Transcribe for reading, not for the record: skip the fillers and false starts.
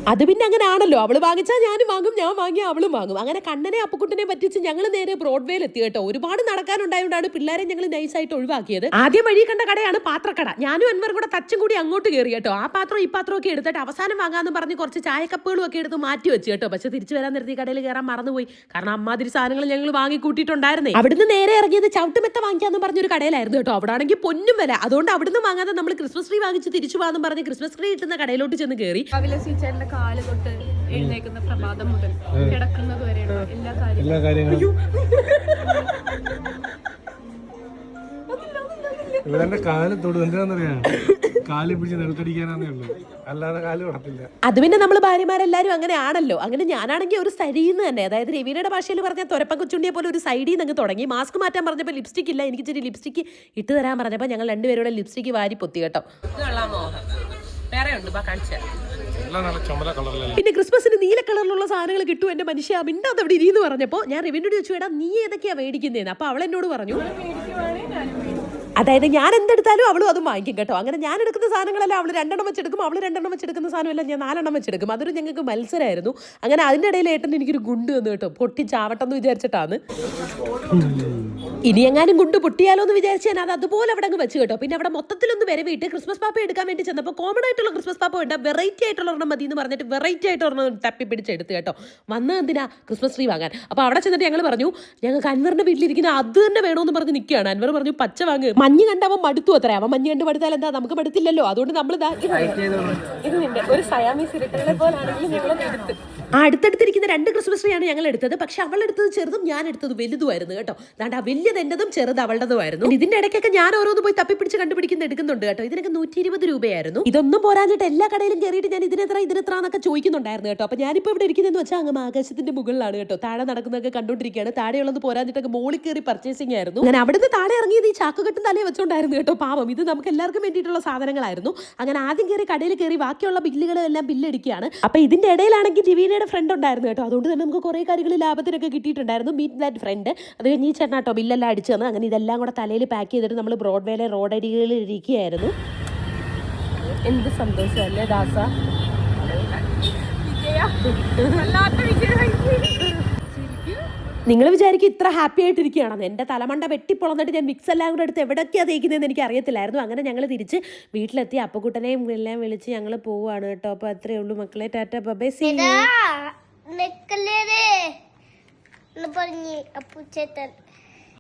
അത് പിന്നെ അങ്ങനെ ആണല്ലോ, അവള് വാങ്ങിച്ചാൽ ഞാനും വാങ്ങും, ഞാൻ വാങ്ങിയാൽ അവളും വാങ്ങും. അങ്ങനെ കണ്ണനെ അപ്പുക്കുട്ടനെ പറ്റിച്ച് ഞങ്ങൾ നേരെ ബ്രോഡ്വേയിൽ എത്തി കേട്ടോ. ഒരുപാട് നടക്കാനുണ്ടായതുകൊണ്ടാണ് പിള്ളേരെ ഞങ്ങൾ നൈസായിട്ട് ഒഴിവാക്കിയത്. ആദ്യം വഴി കണ്ട കടയാണ് പാത്രക്കട. ഞാനും അൻവറും കൂടെ തച്ചും കൂടി അങ്ങോട്ട് കയറി കേട്ടോ. ആ പാത്രം ഈ പാത്രം ഒക്കെ എടുത്തിട്ട് അവസാനം വാങ്ങാന്ന് പറഞ്ഞ് കുറച്ച് ചായക്കപ്പുകളും ഒക്കെ എടുത്ത് മാറ്റി വെച്ച് കേട്ടോ. പക്ഷെ തിരിച്ചു വരാൻ നിർത്തി കടയിൽ കയറാൻ മറന്നുപോയി. കാരണം അമ്മാതിരി സാധനങ്ങൾ ഞങ്ങൾ വാങ്ങി കൂട്ടിയിട്ടുണ്ടായിരുന്നേ. അവിടുന്ന് നേരെ ഇറങ്ങിയത് ചവിട്ടുമെത്ത വാങ്ങിക്കാന്ന് പറഞ്ഞൊരു കടയിലായിരുന്നു കേട്ടോ. അവിടെ ആണെങ്കിൽ പൊന്നും വില. അതുകൊണ്ട് അവിടുന്ന് വാങ്ങാതെ നമ്മൾ ക്രിസ്മസ് ട്രീ വാങ്ങിച്ച് തിരിച്ചു പോകാന്ന് പറഞ്ഞ് ക്രിസ്മസ് ട്രീ കിട്ടുന്ന കടയിലോട്ട് ചെന്ന് കയറി. കാല് തൊട്ട് എഴുന്നേക്കുന്ന പ്രഭാതം മുതൽ കിടക്കുന്നത് വരെയുള്ള എല്ലാ കാര്യങ്ങളും ഇവരെന്റെ കാല് തൊടും എന്തിനാന്നറിയാം, കാല് പിടിച്ച് നെൽക്കടിക്കാനാന്നേ ഉള്ളൂ, അല്ലാതെ കാല് കടത്തില്ല. അത് പിന്നെ നമ്മൾ ഭാര്യമാരെല്ലാരും അങ്ങനെ ആണല്ലോ. അങ്ങനെ ഞാനാണെങ്കിൽ ഒരു സൈഡിന്ന് തന്നെ, അതായത് രവീനയുടെ ഭാഷയിൽ പറഞ്ഞാൽ തൊരപ്പൻ കൊച്ചുണ്ടിയെ പോലെ ഒരു സൈഡിൽ നിന്ന് തുടങ്ങി. മാസ്ക് മാറ്റാൻ പറഞ്ഞപ്പോൾ ലിപ്സ്റ്റിക് ഇല്ല, എനിക്ക് ഇച്ചിരി ലിപ്സ്റ്റിക് ഇട്ട് തരാൻ പറഞ്ഞപ്പോൾ ഞങ്ങൾ രണ്ടുപേരുടെ ലിപ്സ്റ്റിക് വാരി പൊത്തി കേട്ടോ. പിന്നെ ക്രിസ്മസിന് നീല കളറിലുള്ള സാധനങ്ങൾ കിട്ടും എന്റെ മനുഷ്യ, മിണ്ടാതെ അവിടെ ഇരിയെന്ന് പറഞ്ഞപ്പോൾ ഞാൻ റിവിനോട് ചോദിച്ചു, എടാ നീ ഏതൊക്കെയാ മേടിക്കുന്നതെന്ന്. അപ്പോൾ അവൾ എന്നോട് പറഞ്ഞു, അതായത് ഞാൻ എന്തെടുത്താലും അവളും അതും വാങ്ങിക്കും കേട്ടോ. അങ്ങനെ ഞാൻ എടുക്കുന്ന സാധനങ്ങളെല്ലാം അവൾ 2 വെച്ചെടുക്കും, അവൾ 2 വെച്ചെടുക്കുന്ന സാധനമെല്ലാം ഞാൻ 4 വെച്ചെടുക്കും. അതൊരു ഞങ്ങൾക്ക് മത്സരമായിരുന്നു. അങ്ങനെ അതിൻ്റെ ഇടയിൽ ഏട്ടൻ എനിക്കൊരു ഗുണ്ട് വന്നു കേട്ടോ. പൊട്ടിച്ചാവട്ടെ എന്ന് വിചാരിച്ചിട്ടാണ്. ഇനി എങ്ങാനും ഗുണ്ട് പൊട്ടിയാലോ എന്ന് വിചാരിച്ച് ഞാൻ അത് അതുപോലെ അവിടെ അങ്ങ് വെച്ച് കേട്ടോ. പിന്നെ അവിടെ മൊത്തത്തിലൊന്ന് വരവിട്ട് ക്രിസ്മസ് പാപ്പ എടുക്കാൻ വേണ്ടി ചെന്നപ്പോൾ കോമൺ ആയിട്ടുള്ള ക്രിസ്മസ് പാപ്പ വേണ്ട, വെറൈറ്റി ആയിട്ടുള്ള ഒരെണ്ണം മതി എന്ന് പറഞ്ഞിട്ട് വെറൈറ്റി ആയിട്ട് ഒരെണ്ണം തപ്പി പിടിച്ചെടുത്ത് കേട്ടോ. വന്ന് എന്തിനാ ക്രിസ്മസ് ട്രീ വാങ്ങാൻ. അപ്പോൾ അവിടെ ചെന്നിട്ട് ഞങ്ങൾ പറഞ്ഞു, ഞങ്ങൾക്ക് അൻവറിന്റെ വീട്ടിലിരിക്കുന്ന അത് തന്നെ വേണമെന്ന് പറഞ്ഞ് നിൽക്കുകയാണ്. അൻവർ പറഞ്ഞു പച്ച വാങ്ങ്. മഞ്ഞ് കണ്ട് അവൻ മടുത്തു അത്ര. അവൻ മഞ്ഞ് കണ്ട് മടുത്താൽ എന്താ, നമുക്ക് മടുത്തില്ലല്ലോ. അതുകൊണ്ട് നമ്മൾ ഒരു സയാമീസ് ഇരട്ടകളെ പോലാണെങ്കിലും ഞങ്ങൾ എടുത്ത് അടുത്തടുത്തിരിക്കുന്ന 2 ക്രിസ്മസ് ട്രീ ആണ് ഞങ്ങൾ എടുത്തത്. പക്ഷെ അവൾ എടുത്തത് ചെറുതും ഞാൻ എടുത്തത് വലുതുമായിരുന്നു കേട്ടോ. അതാണ്ട് ആ വലിയത് എന്റെതും ചെറുത് അവളുടേതുമായിരുന്നു. ഇതിന്റെ ഇടയ്ക്കൊക്കെ ഞാൻ ഓരോന്ന് പോയി തപ്പിപ്പിടിച്ച് കണ്ടുപിടിക്കുന്ന എടുക്കുന്നുണ്ട് കേട്ടോ. ഇതിനൊക്കെ 120 രൂപയായിരുന്നു. ഇതൊന്നും പോരാഞ്ഞിട്ട് എല്ലാ കടയിലും കയറിയിട്ട് ഞാൻ ഇതിനെത്ര എന്നൊക്കെ ചോദിക്കുന്നുണ്ടായിരുന്നു കേട്ടോ. അപ്പൊ ഞാനിപ്പോൾ ഇവിടെ ഇരിക്കുന്നതെന്ന് വെച്ചാൽ അങ്ങ് ആകാശത്തിന്റെ മുകളിലാണ് കേട്ടോ. താഴെ നടക്കുന്നതൊക്കെ കണ്ടുകൊണ്ടിരിക്കുകയാണ്. താഴെയുള്ളത് പോരാഞ്ഞിട്ടൊക്കെ മോളിൽ കയറി പർച്ചേസിംഗ് ആയിരുന്നു. ഞാൻ അവിടുന്ന് താഴെ ഇറങ്ങിയത് ഈ ചാക്കുകെട്ടും തലയെ വെച്ചോണ്ടായിരുന്നു കേട്ടോ. പാവം, ഇത് നമുക്ക് എല്ലാവർക്കും വേണ്ടിയിട്ടുള്ള സാധനങ്ങളായിരുന്നു. അങ്ങനെ ആദ്യം കയറി കടയിൽ കയറി ബാക്കിയുള്ള ബില്ലുകളെല്ലാം ബില്ലടിക്കുകയാണ്. അപ്പൊ ഇതിന്റെ ഇടയിലാണെങ്കിൽ ജിവീനയുടെ ഫ്രണ്ട് ഉണ്ടായിരുന്നു കേട്ടോ. അതുകൊണ്ട് തന്നെ നമുക്ക് കുറെ കാര്യങ്ങൾ ലാഭത്തിനൊക്കെ കിട്ടിയിട്ടുണ്ടായിരുന്നു. Meet that friend. അത് കഴിഞ്ഞ് ഈ ചേട്ടനാട്ടോ ബില്ലെല്ലാം അടിച്ചു തന്നു. അങ്ങനെ ഇതെല്ലാം കൂടെ തലയിൽ പാക്ക് ചെയ്തിട്ട് നമ്മൾ ബ്രോഡ്വേയിലെ റോഡരികളിൽ ഇരിക്കുകയായിരുന്നു. എന്ത് സന്തോഷമല്ലേ ദാസ. നിങ്ങൾ വിചാരിക്കും ഇത്ര ഹാപ്പി ആയിട്ടിരിക്കുകയാണെന്ന്. എൻ്റെ തലമണ്ട വെട്ടിപ്പൊളന്നിട്ട് ഞാൻ വിക്സ് എല്ലാം കൂടെ എടുത്ത് എവിടെയൊക്കെയാണ് തേക്കുന്നതെന്ന് എനിക്ക് അറിയത്തില്ലായിരുന്നു. അങ്ങനെ ഞങ്ങൾ തിരിച്ച് വീട്ടിലെത്തി. അപ്പുക്കുട്ടനെയും എല്ലാം വിളിച്ച് ഞങ്ങൾ പോവുകയാണ് കേട്ടോ. അപ്പോൾ അത്രയേ ഉള്ളൂ മക്കളെ. Tata bye see U.